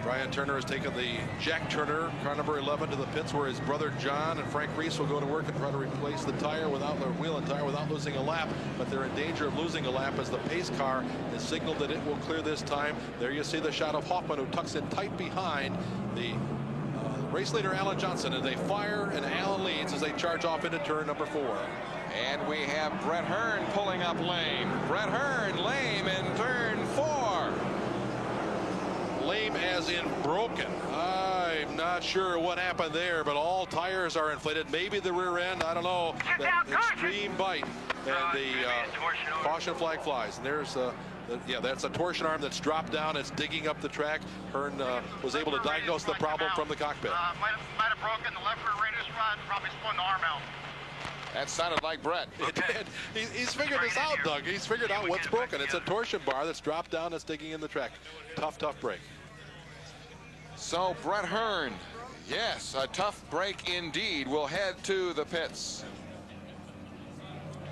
Brian Turner has taken the Jack Turner, car number 11, to the pits where his brother John and Frank Reese will go to work and try to replace the tire without the wheel and tire without losing a lap. But they're in danger of losing a lap as the pace car has signaled that it will clear this time. There you see the shot of Hoffman, who tucks in tight behind the race leader Alan Johnson, and they fire, and Alan leads as they charge off into turn number 4. And we have Brett Hearn pulling up lame. Brett Hearn lame in turn 4. Lame as in broken. I'm not sure what happened there, but all tires are inflated. Maybe the rear end, I don't know. That extreme bite, and the caution flag flies. And there's yeah, that's a torsion arm that's dropped down. It's digging up the track. Hearn was able to diagnose the problem from the cockpit. Might have broken the left rear radius rod, probably spun the arm out. That sounded like Brett. It did. He's figured this out, Doug. He's figured out what's broken. It's a torsion bar that's dropped down, that's digging in the track. Tough break. So Brett Hearn, yes, a tough break indeed, will head to the pits.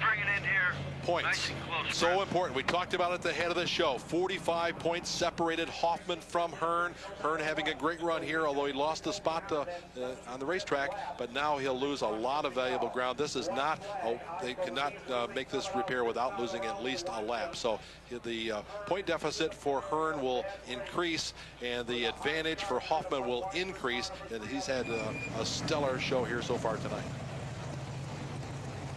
Bring it in here. Points. Nice and close, so Brett. important. We talked about it at the head of the show. 45 points separated Hoffman from Hearn. Hearn having a great run here, although he lost the spot on the racetrack. But now he'll lose a lot of valuable ground. This is not, they cannot make this repair without losing at least a lap. So the point deficit for Hearn will increase, and the advantage for Hoffman will increase. And he's had a stellar show here so far tonight.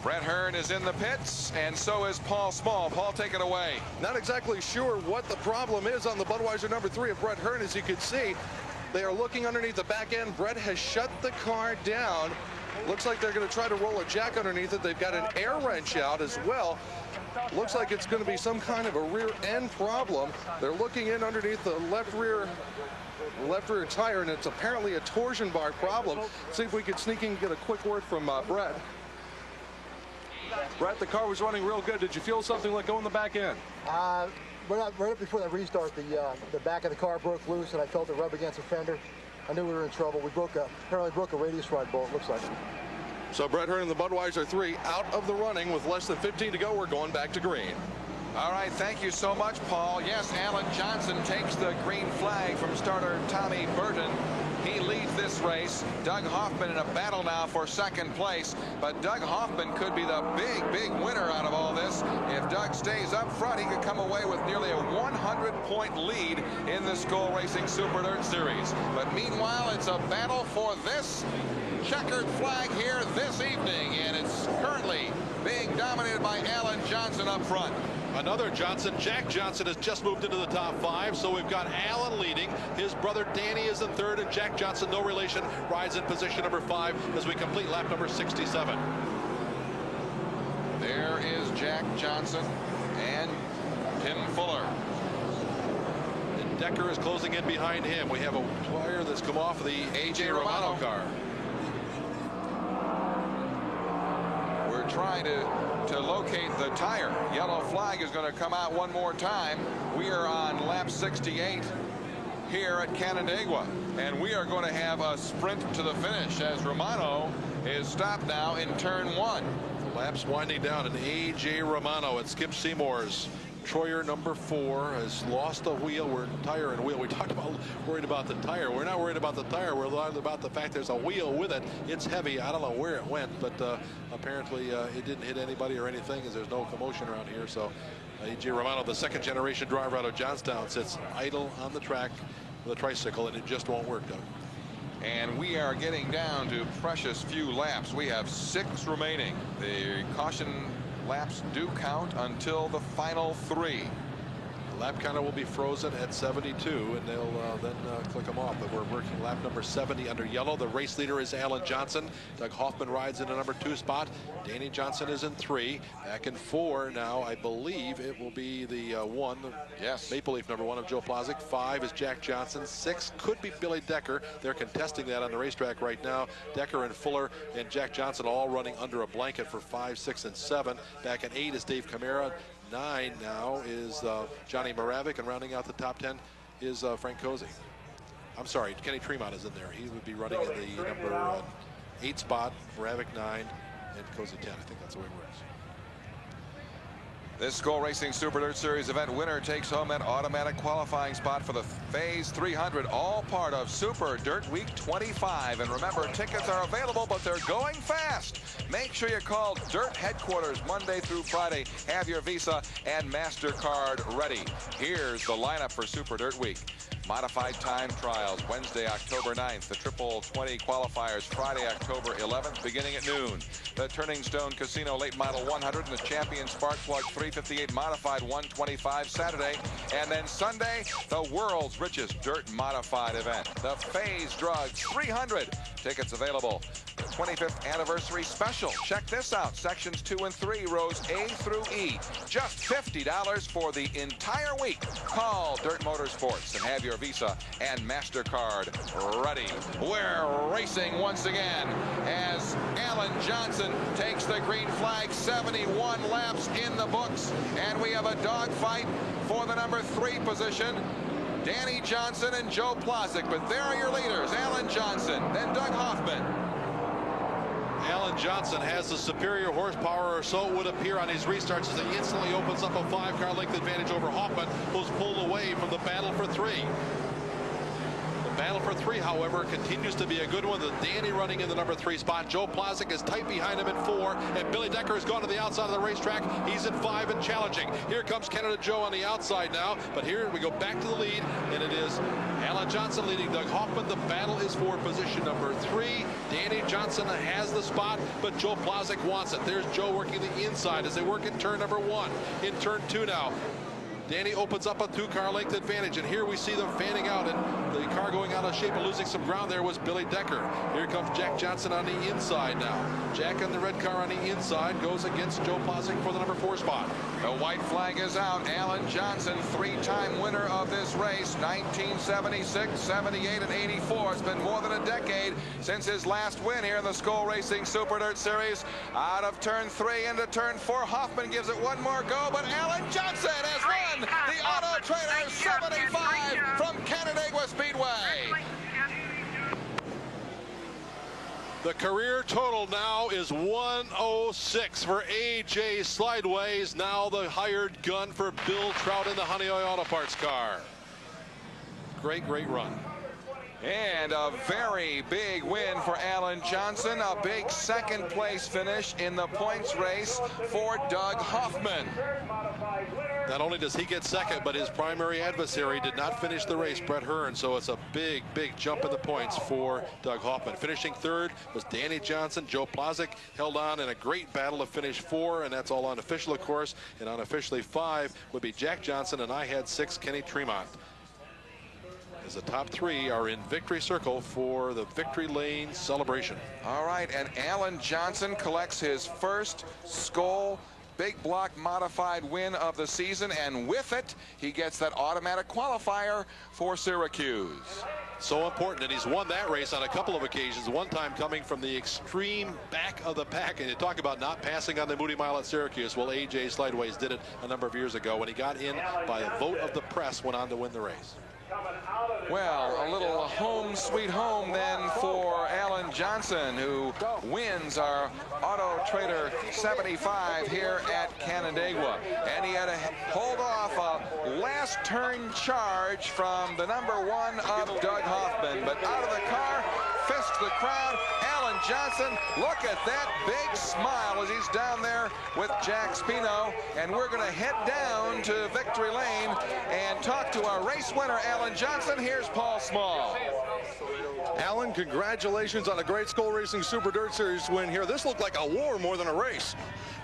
Brett Hearn is in the pits, and so is Paul Small. Paul, take it away. Not exactly sure what the problem is on the Budweiser number 3 of Brett Hearn. As you can see, they are looking underneath the back end. Brett has shut the car down. Looks like they're going to try to roll a jack underneath it. They've got an air wrench out as well. Looks like it's going to be some kind of a rear end problem. They're looking in underneath the left rear tire, and it's apparently a torsion bar problem. See if we can sneak in and get a quick word from Brett. Brett, the car was running real good. Did you feel something like going the back end? Right before that restart, the back of the car broke loose, and I felt it rub against the fender. I knew we were in trouble. We apparently broke a radius rod bolt, looks like. So Brett Hearn in the Budweiser 3 out of the running with less than 15 to go. We're going back to green. All right, thank you so much, Paul. Yes, Alan Johnson takes the green flag from starter Tommy Burton. He leads this race. Doug Hoffman in a battle now for second place, but Doug Hoffman could be the big winner out of all this. If Doug stays up front, he could come away with nearly a 100-point lead in the Skull Racing Super Dirt Series. But meanwhile, it's a battle for this checkered flag here this evening, and it's currently being dominated by Alan Johnson up front. Another Johnson. Jack Johnson has just moved into the top 5, so we've got Alan leading. His brother Danny is in third, and Jack Johnson, no relation, rides in position number 5 as we complete lap number 67. There is Jack Johnson and Tim Fuller. And Decker is closing in behind him. We have a wire that's come off of the A.J. Romano car. We're trying to locate the tire. Yellow flag is going to come out one more time. We are on lap 68 here at Canandaigua, and we are going to have a sprint to the finish as Romano is stopped now in turn 1. The lap's winding down, and A.J. Romano at Skip Seymour's Troyer number 4 has lost a wheel. We're tire and wheel. We talked about worried about the tire. We're not worried about the tire. We're worried about the fact there's a wheel with it. It's heavy. I don't know where it went, but apparently it didn't hit anybody or anything, as there's no commotion around here. So A.J. Romano, the second generation driver out of Johnstown, sits idle on the track with a tricycle, and it just won't work, Doug. And we are getting down to precious few laps. We have 6 remaining. The caution laps do count until the final 3. The lap counter will be frozen at 72, and they'll then click them off. But we're working lap number 70 under yellow. The race leader is Alan Johnson. Doug Hoffman rides in the number 2 spot. Danny Johnson is in 3. Back in 4 now, I believe it will be the 1. Yes. Maple Leaf number 1 of Joe Plosick. 5 is Jack Johnson. 6 could be Billy Decker. They're contesting that on the racetrack right now. Decker and Fuller and Jack Johnson all running under a blanket for 5, 6, and 7. Back in 8 is Dave Camara. 9 now is Johnny Moravik, and rounding out the top 10 is Frank Cozy. I'm sorry, Kenny Tremont is in there. He would be running in the number 8 spot, Moravik 9, and Cozy 10. I think that's the way it works. This Skull Racing Super Dirt Series event winner takes home that automatic qualifying spot for the Phase 300, all part of Super Dirt Week 25. And remember, tickets are available, but they're going fast. Make sure you call Dirt Headquarters Monday through Friday. Have your Visa and MasterCard ready. Here's the lineup for Super Dirt Week. Modified time trials Wednesday, October 9th. The Triple 20 qualifiers Friday, October 11th, beginning at noon. The Turning Stone Casino Late Model 100 and the Champion Spark Plug 358 Modified 125 Saturday. And then Sunday, the world's richest dirt modified event, the Phase Drug 300. Tickets available. The 25th anniversary special. Check this out. Sections 2 and 3, rows A through E. Just $50 for the entire week. Call Dirt Motorsports and have your Visa and MasterCard ready. We're racing once again as Alan Johnson takes the green flag. 71 laps in the books, and we have a dogfight for the number 3 position. Danny Johnson and Joe Plosick, but there are your leaders. Alan Johnson, then Doug Hoffman. Alan Johnson has the superior horsepower, or so it would appear on his restarts, as he instantly opens up a 5-car length advantage over Hoffman, who's pulled away from the battle for 3. The battle for 3, however, continues to be a good one. The Danny running in the number 3 spot. Joe Plosick is tight behind him in 4, and Billy Decker has gone to the outside of the racetrack. He's in 5 and challenging. Here comes Canada Joe on the outside now, but here we go back to the lead, and it is Alan Johnson leading Doug Hoffman. The battle is for position number 3. Danny Johnson has the spot, but Joe Plosick wants it. There's Joe working the inside as they work in turn number 1. In turn 2 now, Danny opens up a 2-car length advantage, and here we see them fanning out, and the car going out of shape and losing some ground there was Billy Decker. Here comes Jack Johnson on the inside now. Jack on the red car on the inside goes against Joe Plosick for the number 4 spot. The white flag is out. Alan Johnson, 3-time winner of this race, 1976, 78, and 84. It's been more than a decade since his last win here in the Skull Racing Super Dirt Series. Out of turn 3 into turn 4, Hoffman gives it one more go, but Alan Johnson has won the Auto Trader 75 from Canandaigua Speedway. The career total now is 106 for A.J. Slideways, now the hired gun for Bill Trout in the Honeoye Auto Parts car. Great run. And a very big win for Alan Johnson. A big second place finish in the points race for Doug Hoffman. Not only does he get second, but his primary adversary did not finish the race, Brett Hearn. So it's a big jump in the points for Doug Hoffman. Finishing third was Danny Johnson. Joe Plazek held on in a great battle to finish 4, and that's all unofficial, of course. And unofficially 5 would be Jack Johnson, and I had 6, Kenny Tremont. As the top 3 are in victory circle for the Victory Lane celebration. All right, and Alan Johnson collects his first Skoal Big Block modified win of the season, and with it, he gets that automatic qualifier for Syracuse. So important, and he's won that race on a couple of occasions, one time coming from the extreme back of the pack. And you talk about not passing on the Moody Mile at Syracuse. Well, A.J. Slideways did it a number of years ago when he got in by a vote of the press, went on to win the race. Well, a little home sweet home then for Alan Johnson, who wins our Auto Trader 75 here at Canandaigua. And he had to hold off a last turn charge from the number 1 of Doug Hoffman. But out of the car, fist the crowd, Alan Johnson. Look at that big smile as he's down there with Jack Spino. And we're going to head down to Victory Lane and talk to our race winner, Alan Johnson. Here's Paul Small. Alan, congratulations on a great Skoal Racing Super Dirt Series win here. This looked like a war more than a race.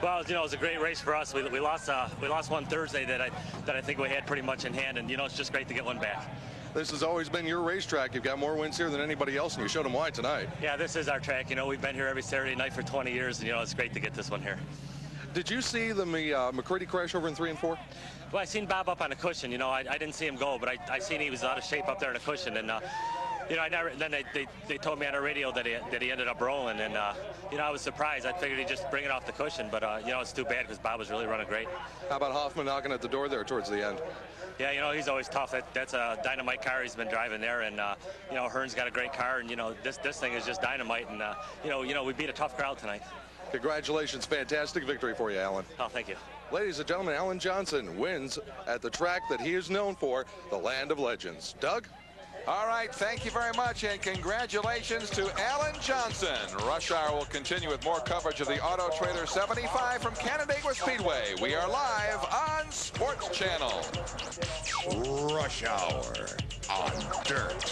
Well, you know, it was a great race for us. We lost one Thursday that I think we had pretty much in hand, and you know, it's just great to get one back. This has always been your racetrack. You've got more wins here than anybody else, and you showed them why tonight. Yeah, this is our track. You know, we've been here every Saturday night for 20 years, and you know, it's great to get this one here. Did you see the McCready crash over in 3 and 4? Well, I seen Bob up on a cushion. You know, I didn't see him go, but I seen he was out of shape up there on a cushion, and you know, then they told me on the radio that he ended up rolling, and you know, I was surprised. I figured he'd just bring it off the cushion, but you know, it's too bad because Bob was really running great. How about Hoffman knocking at the door there towards the end? Yeah, you know, he's always tough. That's a dynamite car he's been driving there, and you know, Hearn's got a great car, and you know, this thing is just dynamite, and you know, we beat a tough crowd tonight. Congratulations, fantastic victory for you, Alan. Oh, thank you. Ladies and gentlemen, Alan Johnson wins at the track that he is known for, the Land of Legends. Doug? All right, thank you very much, and congratulations to Alan Johnson. Rush Hour will continue with more coverage of the Auto Trader 75 from Canandaigua Speedway. We are live on Sports Channel. Rush Hour on Dirt.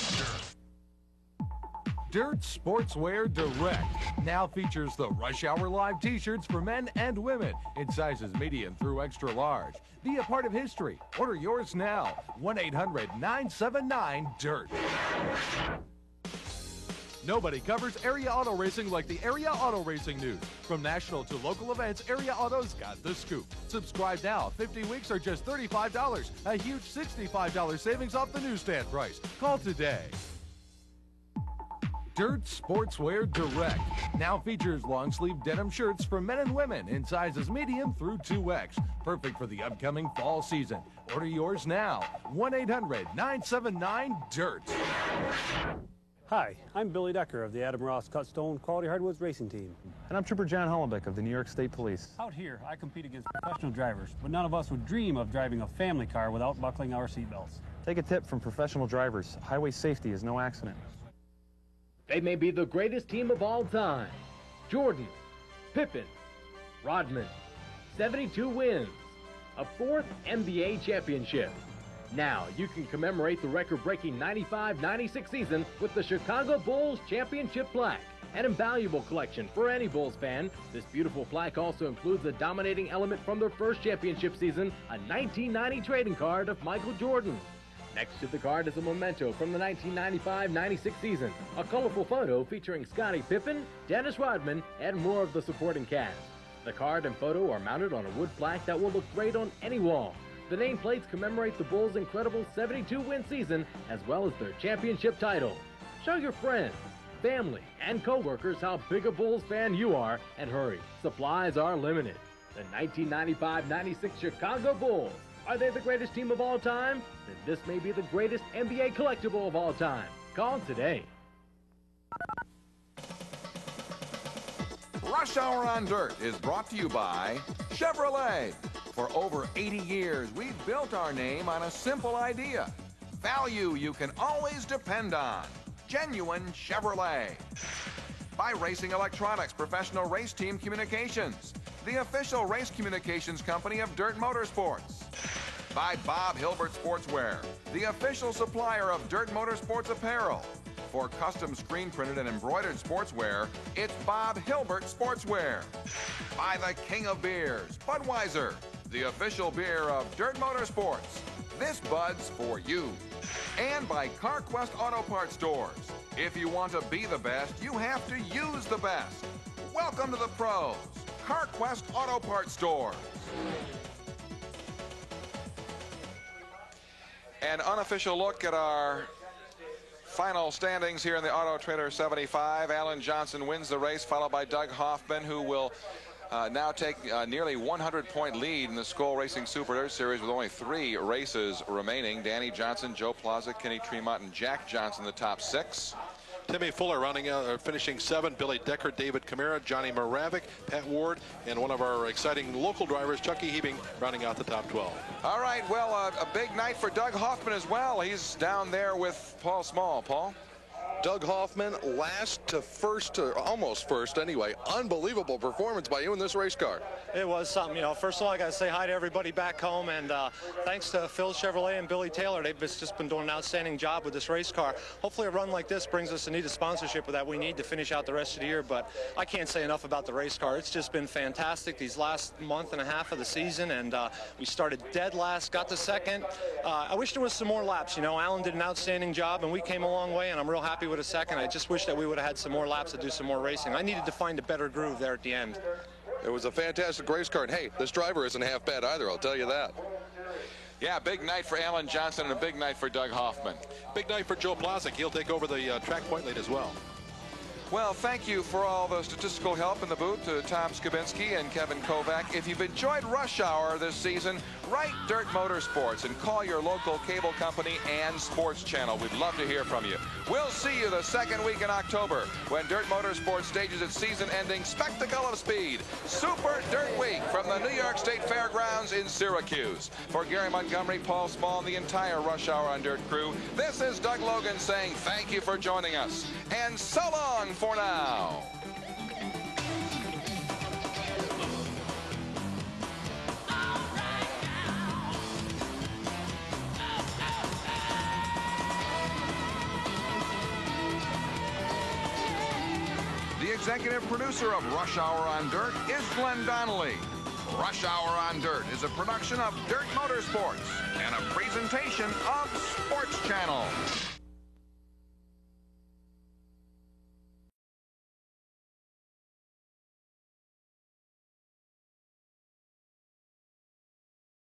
Dirt Sportswear Direct now features the Rush Hour Live t-shirts for men and women in sizes medium through extra large. Be a part of history. Order yours now. 1-800-979-DIRT. Nobody covers area auto racing like the Area Auto Racing News. From national to local events, Area Auto's got the scoop. Subscribe now. 50 weeks are just $35. A huge $65 savings off the newsstand price. Call today. Dirt Sportswear Direct now features long-sleeve denim shirts for men and women in sizes medium through 2X. Perfect for the upcoming fall season. Order yours now. 1-800-979-DIRT. Hi, I'm Billy Decker of the Adam Ross Cut Stone Quality Hardwoods Racing Team. And I'm Trooper John Hollenbeck of the New York State Police. Out here, I compete against professional drivers, but none of us would dream of driving a family car without buckling our seatbelts. Take a tip from professional drivers. Highway safety is no accident. They may be the greatest team of all time. Jordan, Pippen, Rodman, 72 wins, a 4th NBA championship. Now you can commemorate the record-breaking 95-96 season with the Chicago Bulls championship plaque. An invaluable collection for any Bulls fan. This beautiful plaque also includes a dominating element from their first championship season, a 1990 trading card of Michael Jordan. Next to the card is a memento from the 1995-96 season, a colorful photo featuring Scottie Pippen, Dennis Rodman, and more of the supporting cast. The card and photo are mounted on a wood plaque that will look great on any wall. The nameplates commemorate the Bulls' incredible 72-win season as well as their championship title. Show your friends, family, and co-workers how big a Bulls fan you are, and hurry, supplies are limited. The 1995-96 Chicago Bulls. Are they the greatest team of all time? Then this may be the greatest NBA collectible of all time. Call today. Rush Hour on Dirt is brought to you by Chevrolet. For over 80 years, we've built our name on a simple idea. Value you can always depend on. genuine Chevrolet. By Racing Electronics Professional Race Team Communications, the official race communications company of Dirt Motorsports. By Bob Hilbert Sportswear, the official supplier of Dirt Motorsports apparel. For custom screen printed and embroidered sportswear, it's Bob Hilbert Sportswear. By the King of Beers, Budweiser, the official beer of Dirt Motorsports. This Bud's for you. And by CarQuest Auto Parts Stores. If you want to be the best, you have to use the best. Welcome to the pros. CarQuest Auto Parts Stores. An unofficial look at our final standings here in the Auto Trader 75. Alan Johnson wins the race, followed by Doug Hoffman, who will now take nearly 100-point lead in the Skoal Racing Super Dirt Series with only 3 races remaining. Danny Johnson, Joe Plaza, Kenny Tremont, and Jack Johnson, the top 6. Timmy Fuller finishing 7, Billy Decker, David Camara, Johnny Moravik, Pat Ward, and one of our exciting local drivers, Chucky Hebing, rounding out the top 12. All right, well, a big night for Doug Hoffman as well. He's down there with Paul Small. Paul? Doug Hoffman, last to first, or almost first anyway. Unbelievable performance by you in this race car. It was something, you know. First of all, I got to say hi to everybody back home, and thanks to Phil Chevrolet and Billy Taylor. They've just been doing an outstanding job with this race car. Hopefully a run like this brings us a needed sponsorship that we need to finish out the rest of the year, but I can't say enough about the race car. It's just been fantastic these last month and a half of the season, and we started dead last, got to second. I wish there was some more laps. You know, Alan did an outstanding job, and we came a long way, and I'm real happy with a second. I just wish that we would have had some more laps to do some more racing. I needed to find a better groove there at the end. It was a fantastic race car, and hey, this driver isn't half bad either, I'll tell you that. Yeah, big night for Alan Johnson and a big night for Doug Hoffman. Big night for Joe Plazik. He'll take over the track point lead as well. Well, thank you for all the statistical help in the booth to Tom Skabinski and Kevin Kovac. If you've enjoyed Rush Hour this season, write Dirt Motorsports and call your local cable company and sports channel. We'd love to hear from you. We'll see you the second week in October when Dirt Motorsports stages its season-ending Spectacle of Speed, Super Dirt Week from the New York State Fairgrounds in Syracuse. For Gary Montgomery, Paul Small, and the entire Rush Hour on Dirt crew, this is Doug Logan saying thank you for joining us, and so long for now. The executive producer of Rush Hour on Dirt is Glenn Donnelly. Rush Hour on Dirt is a production of Dirt Motorsports and a presentation of Sports Channel.